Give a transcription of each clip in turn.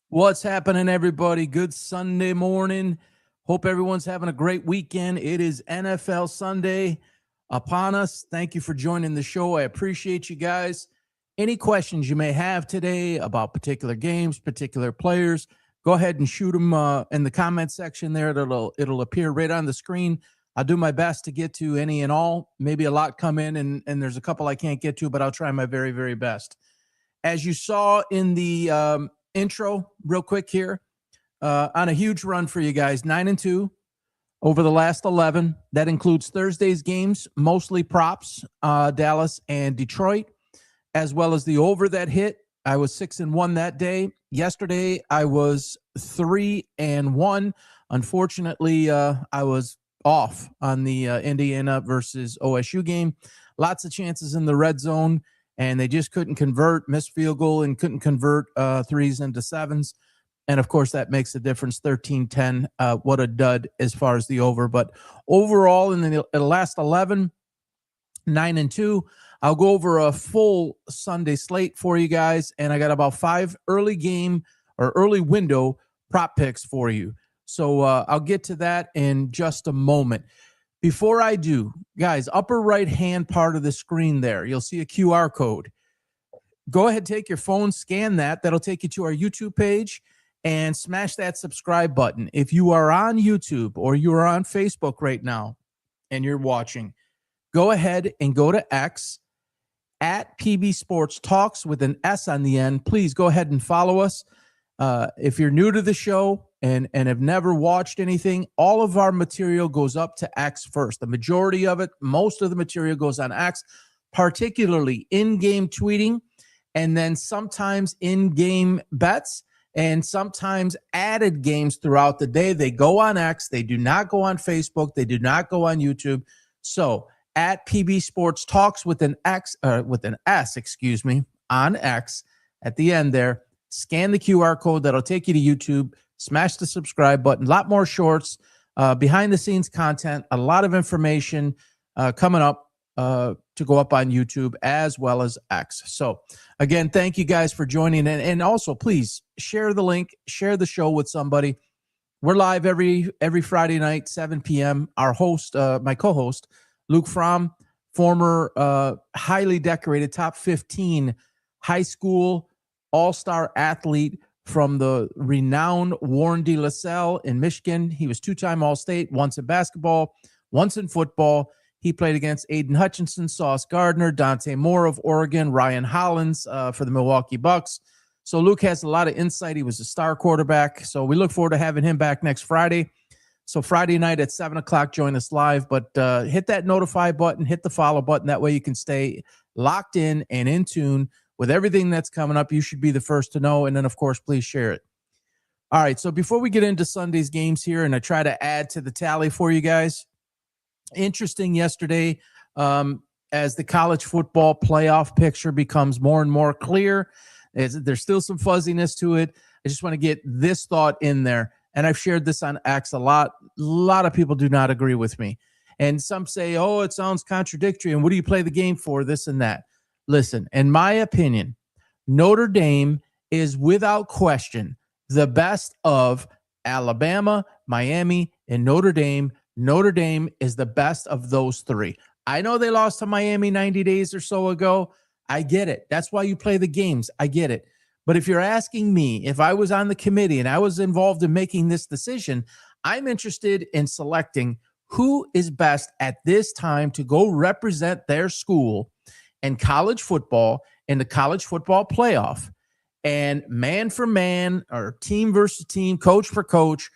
What's happening, everybody? Good Sunday morning. Hope everyone's having a great weekend. It is NFL Sunday upon us. Thank you for joining the show. I appreciate you guys. Any questions you may have today about particular games, particular players, go ahead and shoot them in the comment section there. It'll appear right on the screen. I'll do my best to get to any and all. Maybe a lot come in, and there's a couple I can't get to, but I'll try my very, very best. As you saw in the intro, real quick here, on a huge run for you guys, 9-2 over the last 11. That includes Thursday's games, mostly props, Dallas and Detroit, as well as the over that hit. I was 6-1 that day. Yesterday, I was 3-1. Unfortunately, I was off on the Indiana versus OSU game. Lots of chances in the red zone, and they just couldn't convert, missed field goal, and couldn't convert threes into sevens. And, of course, that makes a difference, 13-10. What a dud as far as the over. But overall, in the last 11, 9-2. I'll go over a full Sunday slate for you guys, and I got about 5 early game or early window prop picks for you. So I'll get to that in just a moment. Before I do, guys, upper right-hand part of the screen there, you'll see a QR code. Go ahead, take your phone, scan that. That'll take you to our YouTube page, and smash that subscribe button. If you are on YouTube or you are on Facebook right now and you're watching, go ahead and go to X at PB Sports Talks with an S on the end. Please go ahead and follow us. If you're new to the show and have never watched anything, all of our material goes up to X first. The majority of it, most of the material goes on X, particularly in-game tweeting, and then sometimes in-game bets, and sometimes added games throughout the day. They go on X. They do not go on Facebook. They do not go on YouTube. So at PB Sports Talks with an S, on X at the end there, scan the QR code. That'll take you to YouTube. Smash the subscribe button. A lot more shorts, behind-the-scenes content, a lot of information coming up to go up on YouTube as well as X. So, again, thank you guys for joining. And also, please share the link, share the show with somebody. We're live every Friday night, 7 p.m. Our host, my co-host, Luke Fromm, former highly decorated top 15 high school all-star athlete from the renowned Warren de La Salle in Michigan. He was 2-time All-State, once in basketball, once in football. He played against Aiden Hutchinson, Sauce Gardner, Dante Moore of Oregon, Ryan Hollins for the Milwaukee Bucks. So Luke has a lot of insight. He was a star quarterback. So we look forward to having him back next Friday. So Friday night at 7 o'clock, join us live. But hit that notify button, hit the follow button. That way you can stay locked in and in tune with everything that's coming up. You should be the first to know. And then, of course, please share it. All right, so before we get into Sunday's games here, and I try to add to the tally for you guys, interesting yesterday as the college football playoff picture becomes more and more clear. There's still some fuzziness to it. I just want to get this thought in there. And I've shared this on X a lot. A lot of people do not agree with me. And some say, oh, it sounds contradictory. And what do you play the game for? This and that. Listen, in my opinion, Notre Dame is without question the best of Alabama, Miami, and Notre Dame. Notre Dame is the best of those three. I know they lost to Miami 90 days or so ago. I get it. That's why you play the games. I get it. But if you're asking me, if I was on the committee and I was involved in making this decision, I'm interested in selecting who is best at this time to go represent their school in college football, in the college football playoff. And man for man, or team versus team, coach for coach,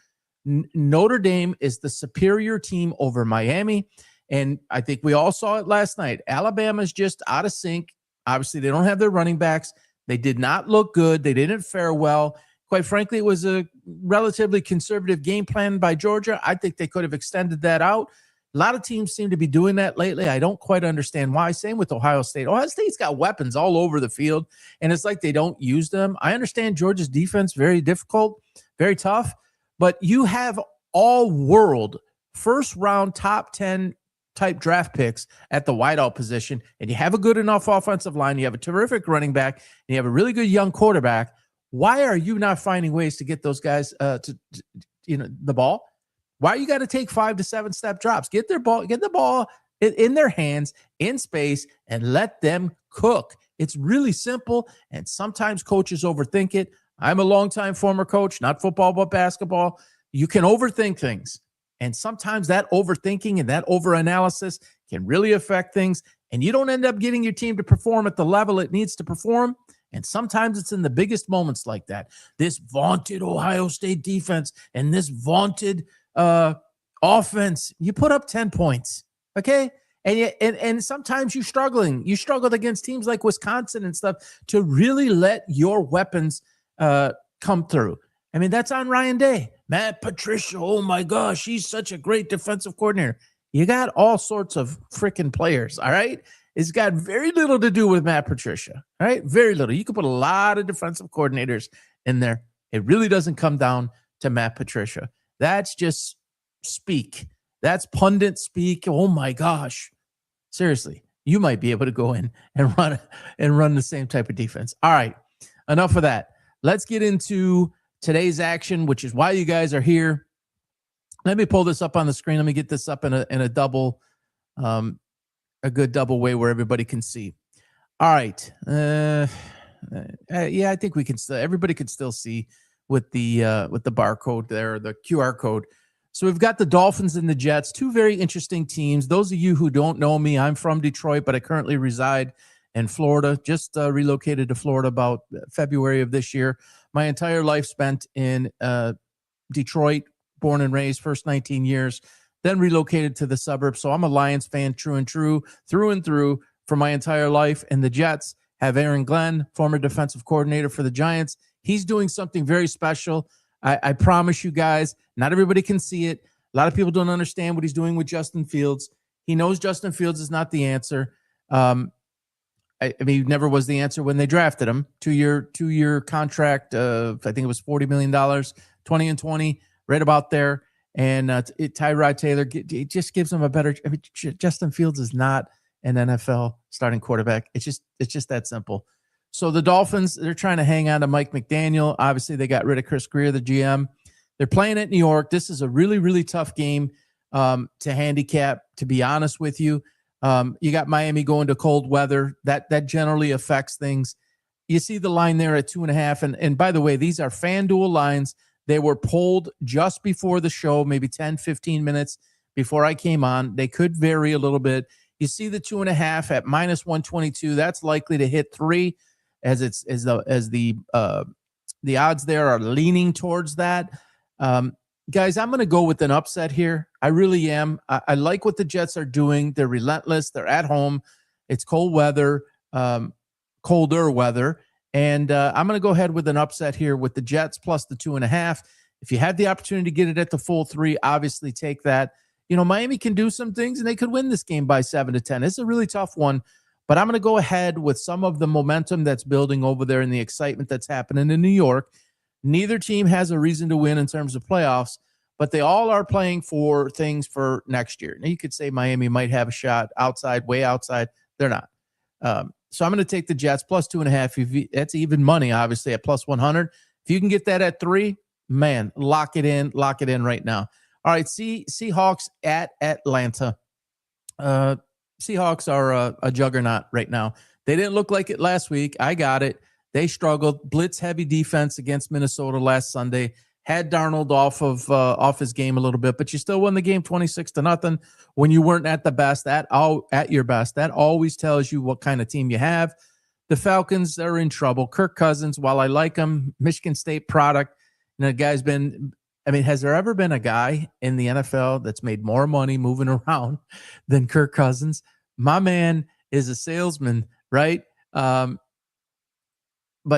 Notre Dame is the superior team over Miami. And I think we all saw it last night. Alabama's just out of sync. Obviously, they don't have their running backs. They did not look good. They didn't fare well. Quite frankly, it was a relatively conservative game plan by Georgia. I think they could have extended that out. A lot of teams seem to be doing that lately. I don't quite understand why. Same with Ohio State. Ohio State's got weapons all over the field, and it's like they don't use them. I understand Georgia's defense, very difficult, very tough, but you have all-world, first-round, top 10 type draft picks at the wideout position, and you have a good enough offensive line, you have a terrific running back, and you have a really good young quarterback. Why are you not finding ways to get those guys the ball? Why you got to take 5 to 7 step drops? Get the ball in their hands, in space, and let them cook. It's really simple, and sometimes coaches overthink it. I'm a longtime former coach, not football, but basketball. You can overthink things, and sometimes that overthinking and that overanalysis can really affect things, and you don't end up getting your team to perform at the level it needs to perform. And sometimes it's in the biggest moments like that. This vaunted Ohio State defense and this vaunted offense, you put up 10 points, okay? And sometimes you're struggling. You struggled against teams like Wisconsin and stuff to really let your weapons come through. I mean, that's on Ryan Day. Matt Patricia, oh my gosh, he's such a great defensive coordinator. You got all sorts of freaking players, all right? It's got very little to do with Matt Patricia, all right? Very little. You could put a lot of defensive coordinators in there. It really doesn't come down to Matt Patricia. That's just speak. That's pundit speak. Oh my gosh. Seriously, you might be able to go in and run the same type of defense. All right, enough of that. Let's get into today's action, which is why you guys are here. Let me pull this up on the screen. Let me get this up in a double, a good double way where everybody can see. All right. Yeah, I think we can still. Everybody can still see with the barcode there, the QR code. So we've got the Dolphins and the Jets, two very interesting teams. Those of you who don't know me, I'm from Detroit, but I currently reside in Florida. Just relocated to Florida about February of this year. My entire life spent in Detroit, born and raised, first 19 years, then relocated to the suburbs. So I'm a Lions fan through and through for my entire life. And the Jets have Aaron Glenn, former defensive coordinator for the Giants. He's doing something very special. I promise you guys, not everybody can see it. A lot of people don't understand what he's doing with Justin Fields. He knows Justin Fields is not the answer. I mean, he never was the answer when they drafted him. Two-year contract of, I think it was $40 million, 20 and 20, right about there. And Tyrod Taylor, it just gives him a better. I mean, Justin Fields is not an NFL starting quarterback. It's just that simple. So the Dolphins, they're trying to hang on to Mike McDaniel. Obviously, they got rid of Chris Greer, the GM. They're playing at New York. This is a really, really tough game to handicap, to be honest with you. You got Miami going to cold weather. That generally affects things. You see the line there at 2.5. And by the way, these are FanDuel lines. They were pulled just before the show, maybe 10, 15 minutes before I came on. They could vary a little bit. You see the 2.5 at minus 122. That's likely to hit 3. As the odds there are leaning towards that. Guys, I'm going to go with an upset here. I really am. I like what the Jets are doing. They're relentless. They're at home. It's cold weather, colder weather. And I'm going to go ahead with an upset here with the Jets plus the 2.5. If you had the opportunity to get it at the full 3, obviously take that. You know, Miami can do some things and they could win this game by 7 to 10. It's a really tough one. But I'm going to go ahead with some of the momentum that's building over there and the excitement that's happening in New York. Neither team has a reason to win in terms of playoffs, but they all are playing for things for next year. Now, you could say Miami might have a shot outside, way outside. They're not. So I'm going to take the Jets plus 2.5. That's even money, obviously, at plus 100. If you can get that at 3, man, lock it in right now. All right, Seahawks at Atlanta. Seahawks are a juggernaut right now. They didn't look like it last week. I got it. They struggled. Blitz-heavy defense against Minnesota last Sunday. Had Darnold off his game a little bit, but you still won the game 26-0 when you weren't at the best, at your best. That always tells you what kind of team you have. The Falcons are in trouble. Kirk Cousins, while I like him, Michigan State product, and the guy's been – I mean, has there ever been a guy in the NFL that's made more money moving around than Kirk Cousins? My man is a salesman, right? But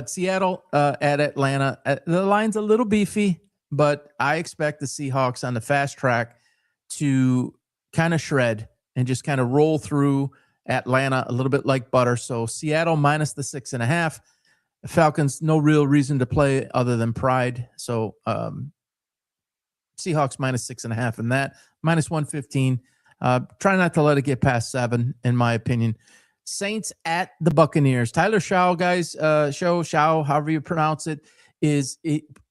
Seattle at Atlanta, the line's a little beefy, but I expect the Seahawks on the fast track to kind of shred and just kind of roll through Atlanta a little bit like butter. So Seattle minus the 6.5. Falcons, no real reason to play other than pride. So Seahawks minus 6.5 in that, minus 115. Try not to let it get past 7, in my opinion. Saints at the Buccaneers. Tyler Shaw, guys, Shaw, however you pronounce it,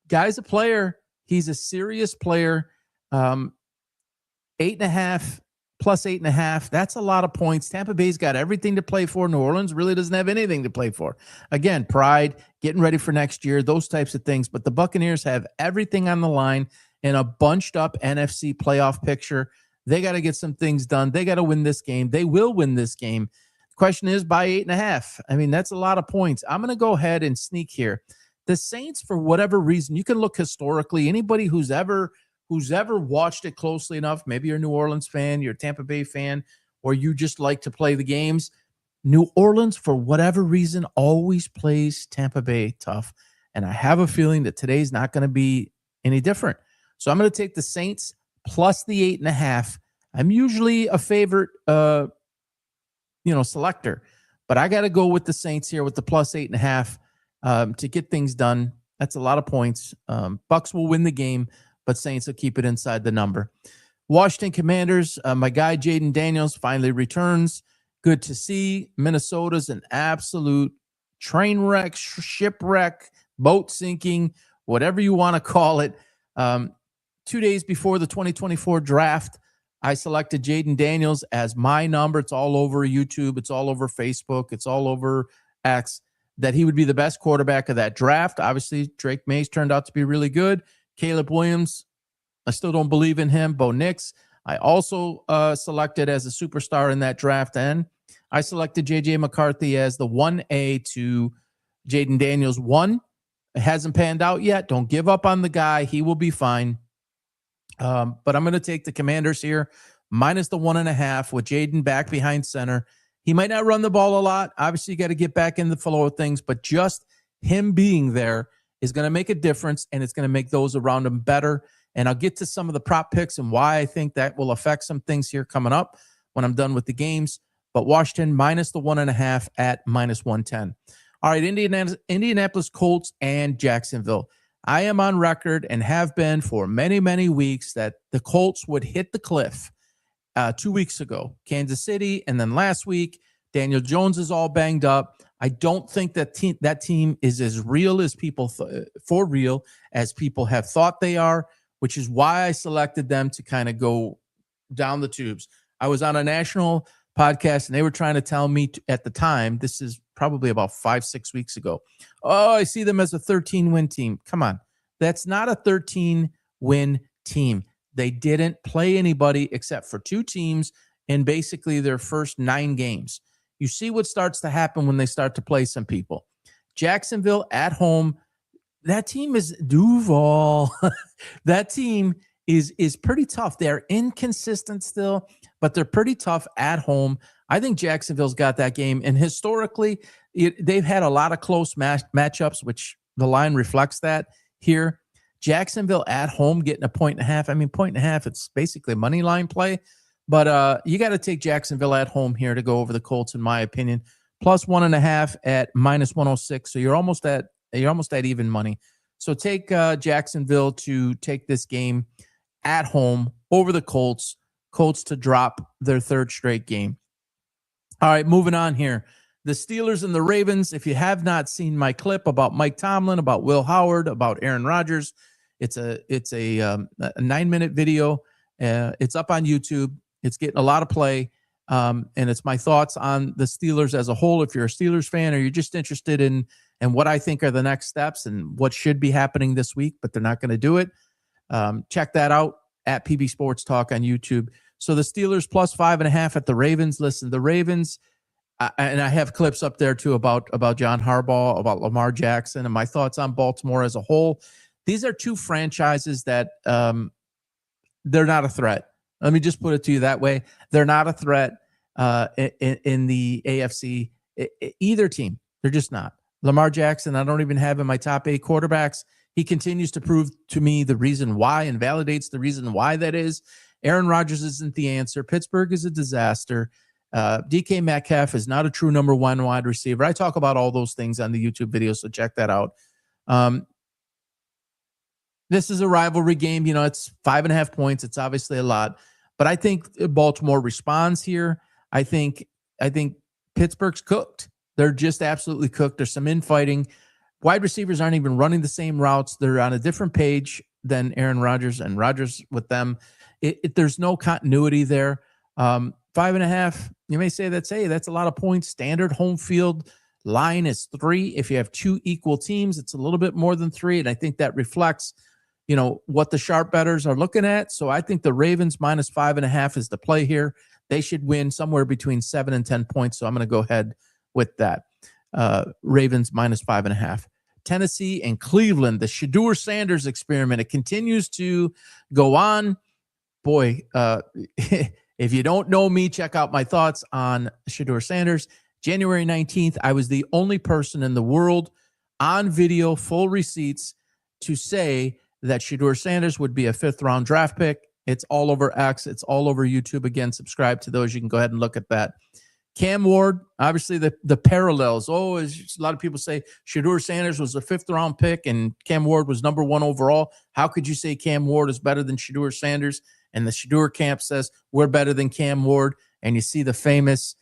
Guy's a player. He's a serious player. 8.5 plus 8.5. That's a lot of points. Tampa Bay's got everything to play for. New Orleans really doesn't have anything to play for. Again, pride, getting ready for next year, those types of things. But the Buccaneers have everything on the line in a bunched up NFC playoff picture. They got to get some things done. They got to win this game. They will win this game. The question is by 8.5. I mean, that's a lot of points. I'm going to go ahead and sneak here. The Saints, for whatever reason, you can look historically, anybody who's ever watched it closely enough, maybe you're a New Orleans fan, you're a Tampa Bay fan, or you just like to play the games, New Orleans, for whatever reason, always plays Tampa Bay tough. And I have a feeling that today's not going to be any different. So I'm going to take the Saints plus the 8.5. I'm usually a favorite, selector, but I got to go with the Saints here with the plus 8.5 to get things done. That's a lot of points. Bucks will win the game, but Saints will keep it inside the number. Washington Commanders, my guy Jaden Daniels finally returns. Good to see. Minnesota's an absolute train wreck, shipwreck, boat sinking, whatever you want to call it. 2 days before the 2024 draft, I selected Jaden Daniels as my number. It's all over YouTube. It's all over Facebook. It's all over X, that he would be the best quarterback of that draft. Obviously, Drake Mays turned out to be really good. Caleb Williams, I still don't believe in him. Bo Nix, I also selected as a superstar in that draft. And I selected J.J. McCarthy as the 1A to Jaden Daniels 1. It hasn't panned out yet. Don't give up on the guy. He will be fine. But I'm going to take the Commanders here, minus the 1.5 with Jaden back behind center. He might not run the ball a lot. Obviously, you got to get back in the flow of things, but just him being there is going to make a difference, and it's going to make those around him better. And I'll get to some of the prop picks and why I think that will affect some things here coming up when I'm done with the games. But Washington minus the 1.5 at minus 110. All right, Indianapolis Colts and Jacksonville. I am on record and have been for many, many weeks that the Colts would hit the cliff 2 weeks ago. Kansas City, and then last week, Daniel Jones is all banged up. I don't think that team is as real as people as people have thought they are, which is why I selected them to kind of go down the tubes. I was on a national podcast, and they were trying to tell me at the time, this is probably about 5-6 weeks ago, oh, I see them as a 13-win team. Come on. That's not a 13-win team. They didn't play anybody except for 2 teams in basically their first 9 games. You see what starts to happen when they start to play some people. Jacksonville at home, that team is Duval. That team is pretty tough. They're inconsistent still, but they're pretty tough at home. I think Jacksonville's got that game. And historically, they've had a lot of close matchups, which the line reflects that here. Jacksonville at home getting a 1.5. I mean, 1.5, it's basically a money line play. But you got to take Jacksonville at home here to go over the Colts, in my opinion. Plus 1.5 at minus 106. So you're almost at even money. So take Jacksonville to take this game at home over the Colts. Colts to drop their 3rd straight game. All right, moving on here. The Steelers and the Ravens. If you have not seen my clip about Mike Tomlin, about Will Howard, about Aaron Rodgers, it's a 9-minute video. It's up on YouTube. It's getting a lot of play, and it's my thoughts on the Steelers as a whole. If you're a Steelers fan or you're just interested in what I think are the next steps and what should be happening this week, but they're not going to do it, check that out at PB Sports Talk on YouTube. So the Steelers plus 5.5 at the Ravens. Listen, the Ravens, and I have clips up there too about John Harbaugh, about Lamar Jackson, and my thoughts on Baltimore as a whole. These are 2 franchises that they're not a threat. Let me just put it to you that way. They're not a threat in the AFC. Either team, they're just not. Lamar Jackson, I don't even have in my top 8 quarterbacks. He continues to prove to me the reason why and validates the reason why that is. Aaron Rodgers isn't the answer. Pittsburgh is a disaster. DK Metcalf is not a true number 1 wide receiver. I talk about all those things on the YouTube video, so check that out. This is a rivalry game. You know, it's 5.5 points. It's obviously a lot. But I think Baltimore responds here. I think Pittsburgh's cooked. They're just absolutely cooked. There's some infighting. Wide receivers aren't even running the same routes. They're on a different page than Aaron Rodgers, and Rodgers with them. There's no continuity there. 5.5, you may say that's a lot of points. Standard home field line is 3. If you have 2 equal teams, it's a little bit more than 3. And I think that reflects, what the sharp bettors are looking at. So I think the Ravens minus 5.5 is the play here. They should win somewhere between 7 and 10 points. So I'm going to go ahead with that. Ravens minus 5.5. Tennessee and Cleveland, the Shedeur Sanders experiment. It continues to go on. Boy, if you don't know me, check out my thoughts on Shedeur Sanders. January 19th, I was the only person in the world on video, full receipts, to say that Shedeur Sanders would be a 5th-round draft pick. It's all over X. It's all over YouTube. Again, subscribe to those. You can go ahead and look at that. Cam Ward, obviously the parallels. As a lot of people say, Shedeur Sanders was a 5th-round pick and Cam Ward was number 1 overall. How could you say Cam Ward is better than Shedeur Sanders? And the Shedeur camp says, we're better than Cam Ward. And you see the famous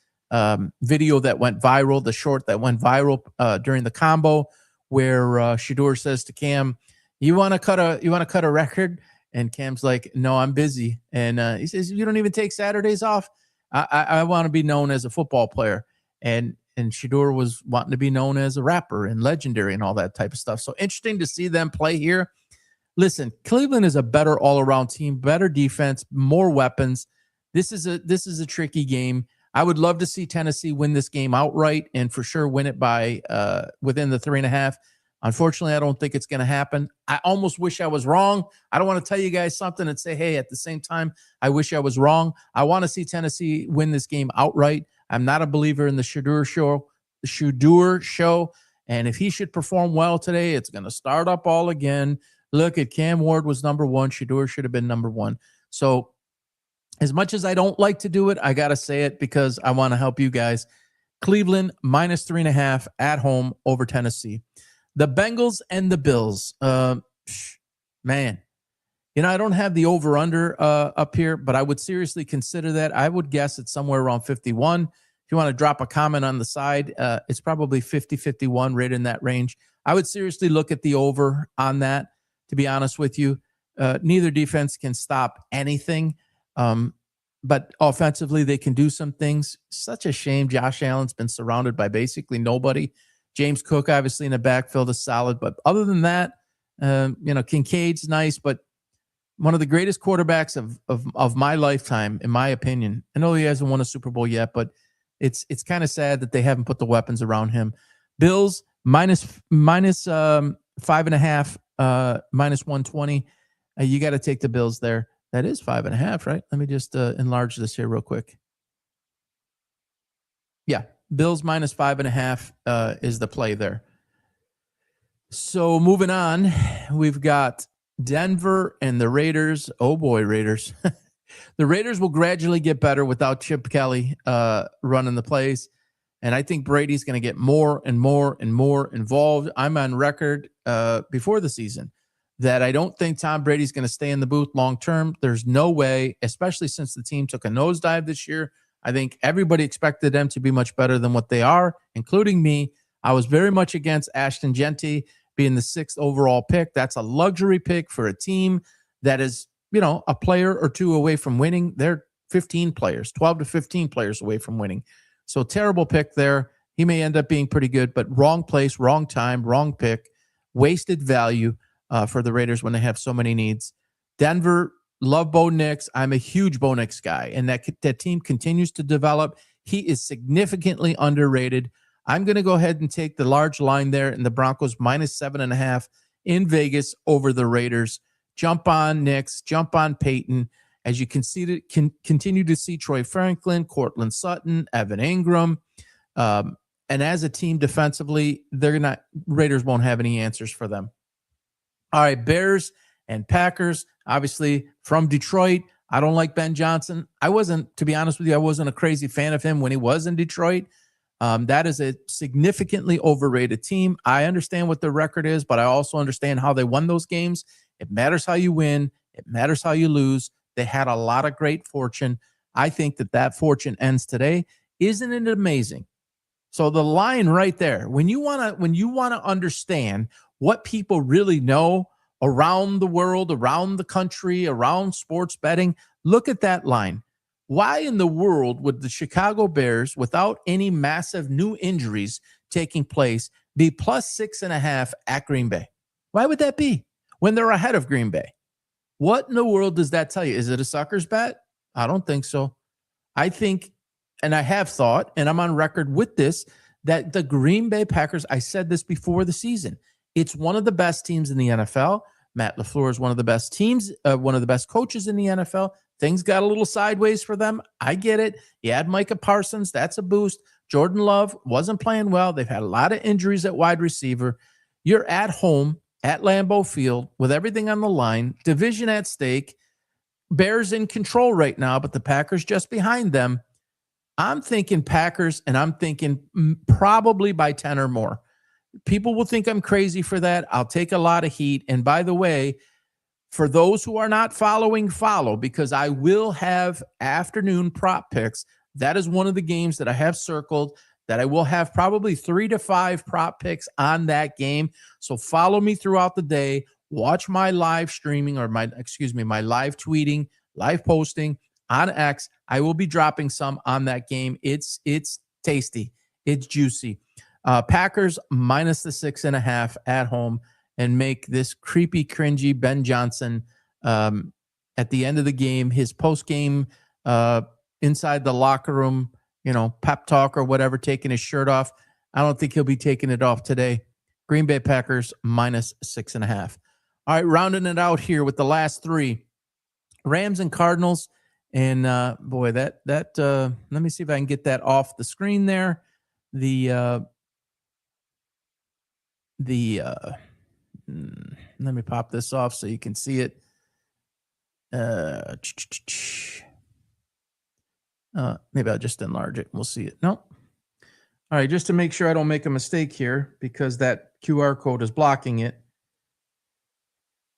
video that went viral, the short that went viral during the combo, where Shedeur says to Cam, you want to cut a record? And Cam's like, no, I'm busy. And he says, you don't even take Saturdays off? I want to be known as a football player. And Shedeur was wanting to be known as a rapper and legendary and all that type of stuff. So interesting to see them play here. Listen, Cleveland is a better all-around team, better defense, more weapons. This is a tricky game. I would love to see Tennessee win this game outright and for sure win it by within the 3.5. Unfortunately, I don't think it's going to happen. I almost wish I was wrong. I don't want to tell you guys something and say, hey, at the same time, I wish I was wrong. I want to see Tennessee win this game outright. I'm not a believer in the Shedeur show. And if he should perform well today, it's going to start up all again. Look at Cam Ward was number 1. Shedeur should have been number 1. So as much as I don't like to do it, I got to say it because I want to help you guys. Cleveland minus 3.5 at home over Tennessee. The Bengals and the Bills. Man, I don't have the over-under up here, but I would seriously consider that. I would guess it's somewhere around 51. If you want to drop a comment on the side, it's probably 50, 51, right in that range. I would seriously look at the over on that, to be honest with you. Neither defense can stop anything, but offensively they can do some things. Such a shame Josh Allen's been surrounded by basically nobody. James Cook, obviously, in the backfield is solid. But other than that, Kincaid's nice, but one of the greatest quarterbacks of my lifetime, in my opinion. I know he hasn't won a Super Bowl yet, but it's kind of sad that they haven't put the weapons around him. Bills, minus 5.5, minus 120. You got to take the Bills there. That is 5.5, right? Let me just enlarge this here real quick. Yeah. Bills minus 5.5 is the play there. So moving on, we've got Denver and the Raiders. Oh boy, Raiders. The Raiders will gradually get better without Chip Kelly running the plays. And I think Brady's going to get more and more and more involved. I'm on record before the season that I don't think Tom Brady's going to stay in the booth long term. There's no way, especially since the team took a nosedive this year. I think everybody expected them to be much better than what they are, including me. I was very much against Ashton Genty being the 6th overall pick. That's a luxury pick for a team that is, a player or two away from winning. They're 15 players, 12 to 15 players away from winning. So terrible pick there. He may end up being pretty good, but wrong place, wrong time, wrong pick, wasted value for the Raiders when they have so many needs. Denver, love Bo Nix. I'm a huge Bo Nix guy, and that team continues to develop. He is significantly underrated. I'm going to go ahead and take the large line there in the Broncos minus 7.5 in Vegas over the Raiders. Jump on Nix, jump on Peyton. As you continue to see Troy Franklin, Cortland Sutton, Evan Ingram, and as a team defensively, Raiders won't have any answers for them. All right, Bears and Packers, obviously from Detroit. I don't like Ben Johnson. To be honest with you, I wasn't a crazy fan of him when he was in Detroit. That is a significantly overrated team. I understand what their record is, but I also understand how they won those games. It matters how you win. It matters how you lose. They had a lot of great fortune. I think that fortune ends today. Isn't it amazing So the line right there, when you want to understand what people really know around the world, around the country, around sports betting, look at that line. Why in the world would the Chicago Bears, without any massive new injuries taking place, be plus 6.5 at Green Bay? Why would that be when they're ahead of Green Bay? What in the world does that tell you? Is it a sucker's bet? I don't think so. I think, and I have thought, and I'm on record with this, that the Green Bay Packers, I said this before the season, it's one of the best teams in the NFL. Matt LaFleur is one of the best teams, one of the best coaches in the NFL. Things got a little sideways for them. I get it. You had Micah Parsons. That's a boost. Jordan Love wasn't playing well. They've had a lot of injuries at wide receiver. You're at home at Lambeau Field with everything on the line, division at stake. Bears in control right now, but the Packers just behind them. I'm thinking Packers, and I'm thinking probably by 10 or more. People will think I'm crazy for that. I'll take a lot of heat. And by the way, for those who are not following, follow, because I will have afternoon prop picks. That is one of the games that I have circled that I will have probably 3 to 5 prop picks on that game. So follow me throughout the day. Watch my live streaming or my live tweeting, live posting on X. I will be dropping some on that game. It's tasty. It's juicy. Packers minus the 6.5 at home, and make this creepy, cringy Ben Johnson at the end of the game, his post-game inside the locker room, pep talk or whatever, taking his shirt off. I don't think he'll be taking it off today. Green Bay Packers minus 6.5. All right, rounding it out here with the last 3, Rams and Cardinals. And boy, that let me see if I can get that off the screen there. Let me pop this off so you can see it. Maybe I'll just enlarge it. We'll see it. No. All right, just to make sure I don't make a mistake here, because that QR code is blocking it.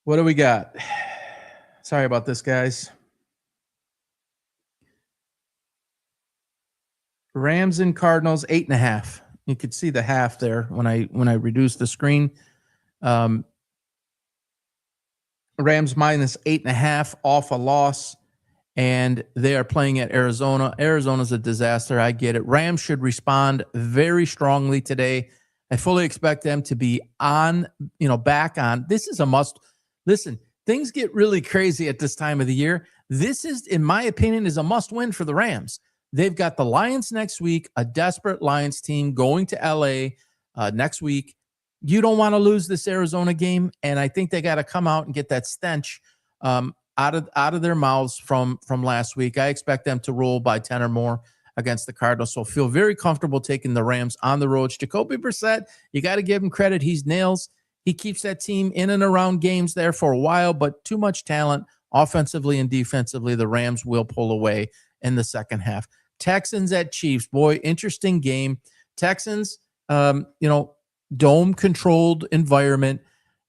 What do we got? Sorry about this, guys. Rams and Cardinals 8.5. You could see the half there when I reduce the screen. Rams minus 8.5 off a loss, and they are playing at Arizona. Arizona's a disaster. I get it. Rams should respond very strongly today. I fully expect them to be on, back on. This is a must. Listen, things get really crazy at this time of the year. This is, in my opinion, is a must win for the Rams. They've got the Lions next week, a desperate Lions team going to LA next week. You don't want to lose this Arizona game, and I think they got to come out and get that stench out of their mouths from last week. I expect them to roll by 10 or more against the Cardinals, so feel very comfortable taking the Rams on the road. Jacoby Brissett, you got to give him credit. He's nails. He keeps that team in and around games there for a while, but too much talent offensively and defensively. The Rams will pull away in the second half. Texans at Chiefs. Boy, interesting game. Texans, dome-controlled environment,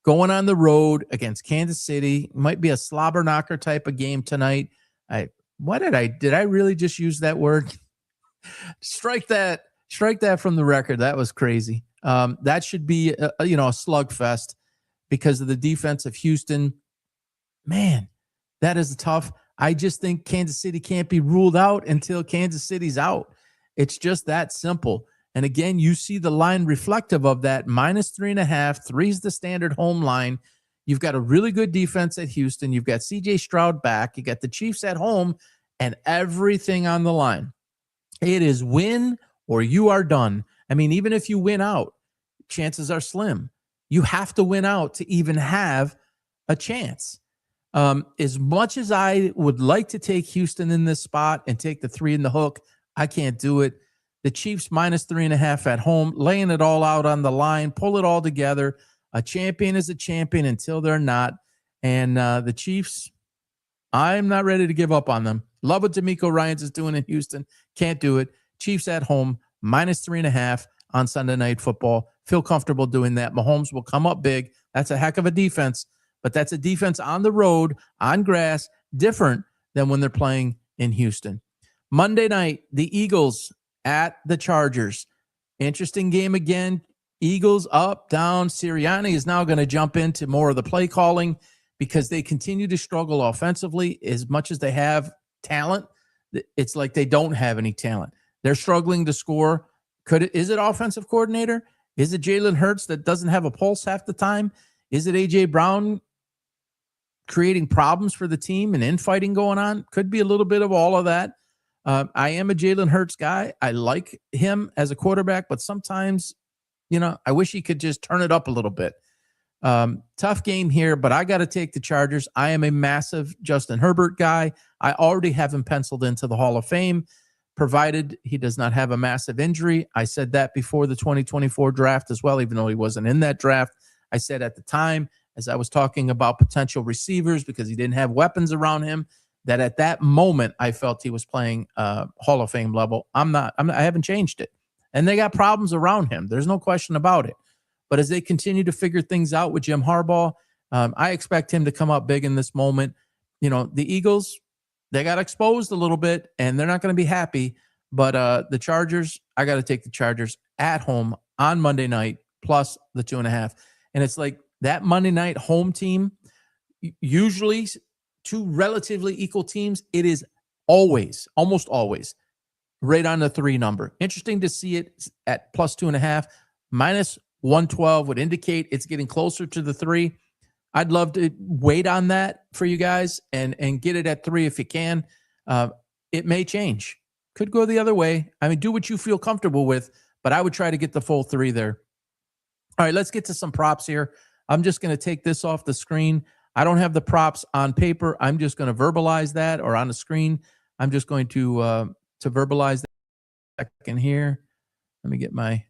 going on the road against Kansas City. Might be a slobber knocker type of game tonight. Did I really just use that word? Strike that from the record. That was crazy. That should be a slugfest because of the defense of Houston. Man, that is tough. I just think Kansas City can't be ruled out until Kansas City's out. It's just that simple. And again, you see the line reflective of that. Minus 3.5. 3 is the standard home line. You've got a really good defense at Houston. You've got CJ Stroud back. You got the Chiefs at home and everything on the line. It is win or you are done. I mean, even if you win out, chances are slim. You have to win out to even have a chance. As much as I would like to take Houston in this spot and take the 3 in the hook, I can't do it. The Chiefs minus 3.5 at home, laying it all out on the line, pull it all together. A champion is a champion until they're not. And the Chiefs, I'm not ready to give up on them. Love what DeMeco Ryans is doing in Houston. Can't do it. Chiefs at home, minus 3.5 on Sunday Night Football. Feel comfortable doing that. Mahomes will come up big. That's a heck of a defense. But that's a defense on the road, on grass, different than when they're playing in Houston. Monday night, the Eagles at the Chargers. Interesting game again. Eagles up, down. Sirianni is now going to jump into more of the play calling because they continue to struggle offensively as much as they have talent. It's like they don't have any talent. They're struggling to score. Is it offensive coordinator? Is it Jalen Hurts that doesn't have a pulse half the time? Is it A.J. Brown creating problems for the team and infighting going on? Could be a little bit of all of that. I am a Jalen Hurts guy. I like him as a quarterback, but sometimes, I wish he could just turn it up a little bit. Tough game here, but I got to take the Chargers. I am a massive Justin Herbert guy. I already have him penciled into the Hall of Fame, provided he does not have a massive injury. I said that before the 2024 draft as well, even though he wasn't in that draft. I said at the time, as I was talking about potential receivers because he didn't have weapons around him, that at that moment I felt he was playing Hall of Fame level. I haven't changed it. And they got problems around him. There's no question about it. But as they continue to figure things out with Jim Harbaugh, I expect him to come up big in this moment. The Eagles, they got exposed a little bit, and they're not going to be happy. But the Chargers, I got to take the Chargers at home on Monday night plus the 2.5. And it's like that Monday night home team, usually two relatively equal teams, it is almost always right on the 3 number. Interesting to see it at plus 2.5. Minus 112 would indicate it's getting closer to the 3. I'd love to wait on that for you guys and get it at 3 if you can. It may change. Could go the other way. I mean, do what you feel comfortable with, but I would try to get the full 3 there. All right, let's get to some props here. I'm just going to take this off the screen. I don't have the props on paper. I'm just going to verbalize that, or on the screen. I'm just going to verbalize that in here. Let me get my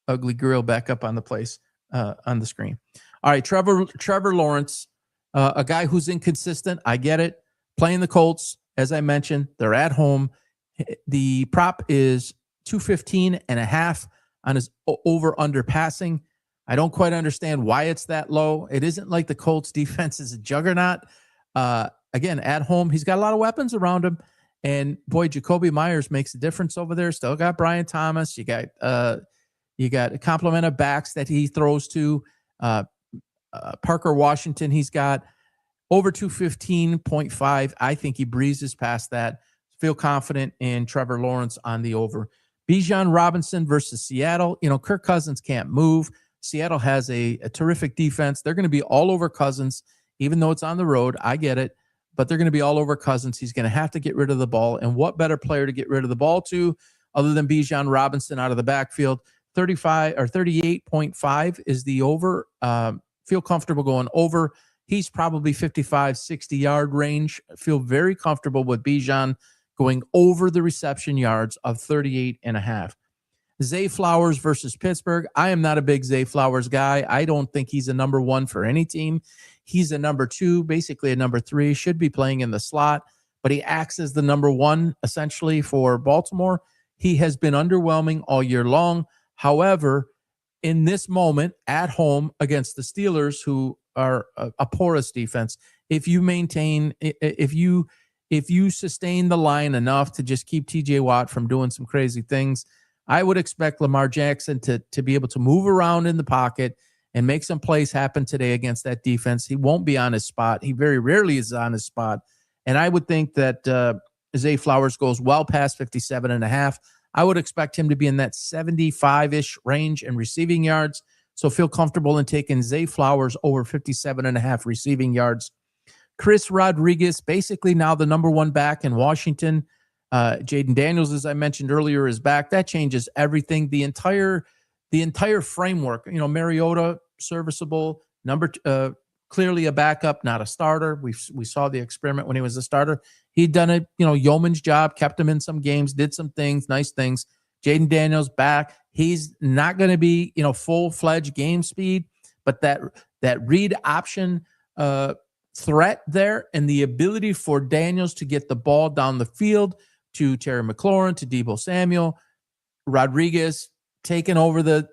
ugly grill back up on the place on the screen. All right, Trevor Lawrence, a guy who's inconsistent. I get it. Playing the Colts, as I mentioned, they're at home. The prop is 215.5 on his over-under passing. I don't quite understand why it's that low. It isn't like the Colts defense is a juggernaut. Again, at home, he's got a lot of weapons around him. And boy, Jacoby Myers makes a difference over there. Still got Brian Thomas. You got a complement of backs that he throws to. Parker Washington, he's got over 215.5. I think he breezes past that. Feel confident in Trevor Lawrence on the over. Bijan Robinson versus Seattle. Kirk Cousins can't move. Seattle has a terrific defense. They're going to be all over Cousins, even though it's on the road. I get it, but they're going to be all over Cousins. He's going to have to get rid of the ball. And what better player to get rid of the ball to other than Bijan Robinson out of the backfield? 35 or 38.5 is the over. Feel comfortable going over. He's probably 55, 60-yard range. Feel very comfortable with Bijan going over the reception yards of 38.5. Zay Flowers versus Pittsburgh. I am not a big Zay Flowers guy. I don't think he's a number 1 for any team. He's a number 2, basically a number 3, should be playing in the slot, but he acts as the number 1 essentially for Baltimore. He has been underwhelming all year long. However, in this moment at home against the Steelers, who are a porous defense, if you sustain the line enough to just keep TJ Watt from doing some crazy things, I would expect Lamar Jackson to be able to move around in the pocket and make some plays happen today against that defense. He won't be on his spot. He very rarely is on his spot. And I would think that Zay Flowers goes well past 57.5. I would expect him to be in that 75-ish range in receiving yards. So feel comfortable in taking Zay Flowers over 57.5 receiving yards. Chris Rodriguez, basically now the number 1 back in Washington. Jaden Daniels, as I mentioned earlier, is back. That changes everything. The entire framework. Mariota serviceable, clearly a backup, not a starter. We saw the experiment when he was a starter. He'd done a yeoman's job, kept him in some games, did some things, nice things. Jaden Daniels back. He's not going to be full-fledged game speed, but that read option threat there and the ability for Daniels to get the ball down the field to Terry McLaurin, to Deebo Samuel, Rodriguez taking over the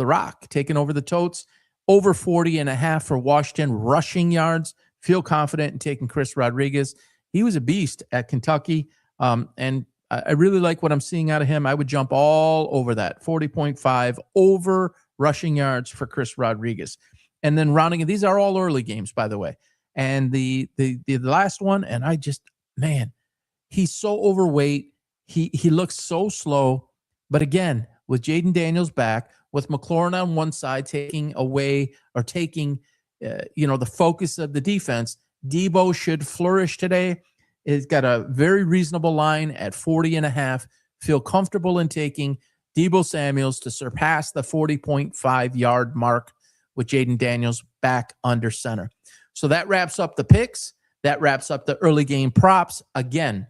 rock, taking over the totes, over 40.5 for Washington rushing yards. Feel confident in taking Chris Rodriguez. He was a beast at Kentucky. And I really like what I'm seeing out of him. I would jump all over that 40.5 over rushing yards for Chris Rodriguez. And then rounding it, these are all early games, by the way. And the last one, and I just, man, he's so overweight. He looks so slow. But again, with Jaden Daniels back, with McLaurin on one side taking away or taking, the focus of the defense, Debo should flourish today. He's got a very reasonable line at 40.5. Feel comfortable in taking Debo Samuels to surpass the 40.5 yard mark with Jaden Daniels back under center. So that wraps up the picks. That wraps up the early game props. Again,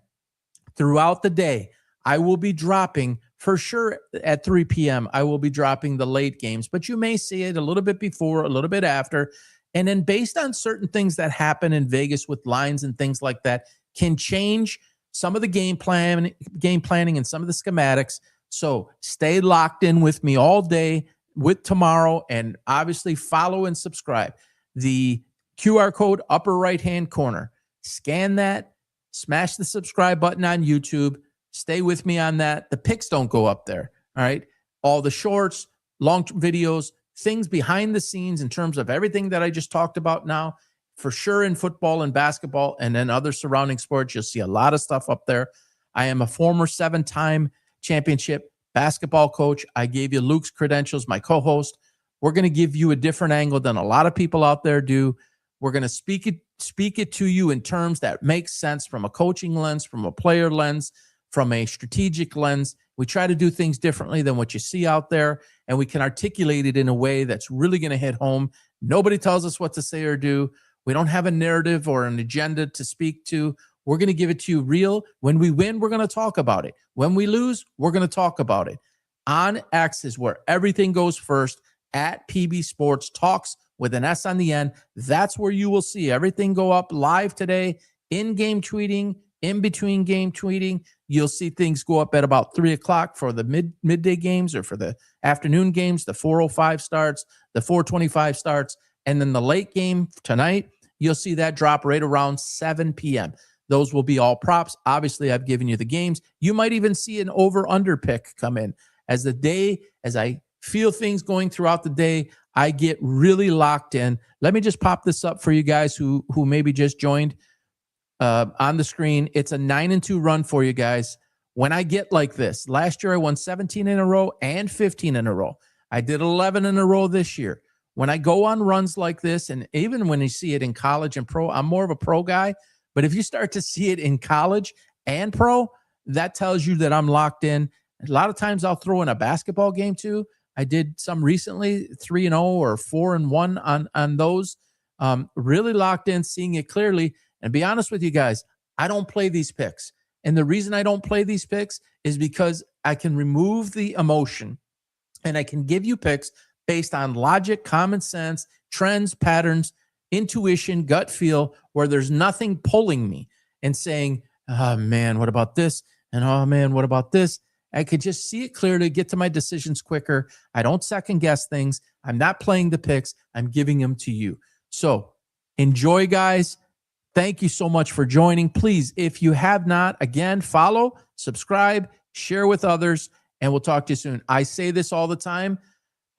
throughout the day, I will be dropping for sure at 3 p.m. I will be dropping the late games, but you may see it a little bit before, a little bit after. And then based on certain things that happen in Vegas with lines and things like that, can change some of the game planning and some of the schematics. So stay locked in with me all day with tomorrow, and obviously follow and subscribe. The QR code upper right-hand corner. Scan that, smash the subscribe button on YouTube. Stay with me on that. The picks don't go up there, all right? All the shorts, long videos, things behind the scenes in terms of everything that I just talked about now, for sure in football and basketball and then other surrounding sports. You'll see a lot of stuff up there. I am a former 7-time championship basketball coach. I gave you Luke's credentials, my co-host. We're going to give you a different angle than a lot of people out there do. We're going to speak it to you in terms that make sense from a coaching lens, from a player lens, from a strategic lens. We try to do things differently than what you see out there, and we can articulate it in a way that's really going to hit home. Nobody tells us what to say or do. We don't have a narrative or an agenda to speak to. We're going to give it to you real. When we win, we're going to talk about it. When we lose, we're going to talk about it. On X is where everything goes first, at PB Sports Talks with an S on the end. That's where you will see everything go up live today, in-game tweeting, in-between game tweeting. You'll see things go up at about 3 o'clock for the midday games, or for the afternoon games, the 4:05 starts, the 4:25 starts, and then the late game tonight, you'll see that drop right around 7 p.m. Those will be all props. Obviously, I've given you the games. You might even see an over-under pick come in. As I feel things going throughout the day, I get really locked in. Let me just pop this up for you guys who maybe just joined on the screen. It's a 9-2 run for you guys. When I get like this, last year I won 17 in a row and 15 in a row. I did 11 in a row this year. When I go on runs like this, and even when you see it in college and pro, I'm more of a pro guy, but if you start to see it in college and pro, that tells you that I'm locked in. A lot of times I'll throw in a basketball game too. I did some recently, 3-0 or 4-1 on those. Really locked in, seeing it clearly. And be honest with you guys, I don't play these picks. And the reason I don't play these picks is because I can remove the emotion and I can give you picks based on logic, common sense, trends, patterns, intuition, gut feel, where there's nothing pulling me and saying, oh man, what about this? And oh man, what about this? I could just see it clearly, get to my decisions quicker. I don't second guess things. I'm not playing the picks. I'm giving them to you. So enjoy, guys. Thank you so much for joining. Please, if you have not, again, follow, subscribe, share with others, and we'll talk to you soon. I say this all the time.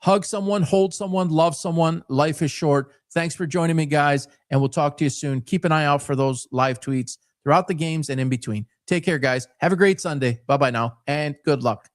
Hug someone, hold someone, love someone. Life is short. Thanks for joining me, guys, and we'll talk to you soon. Keep an eye out for those live tweets throughout the games and in between. Take care, guys. Have a great Sunday. Bye-bye now, and good luck.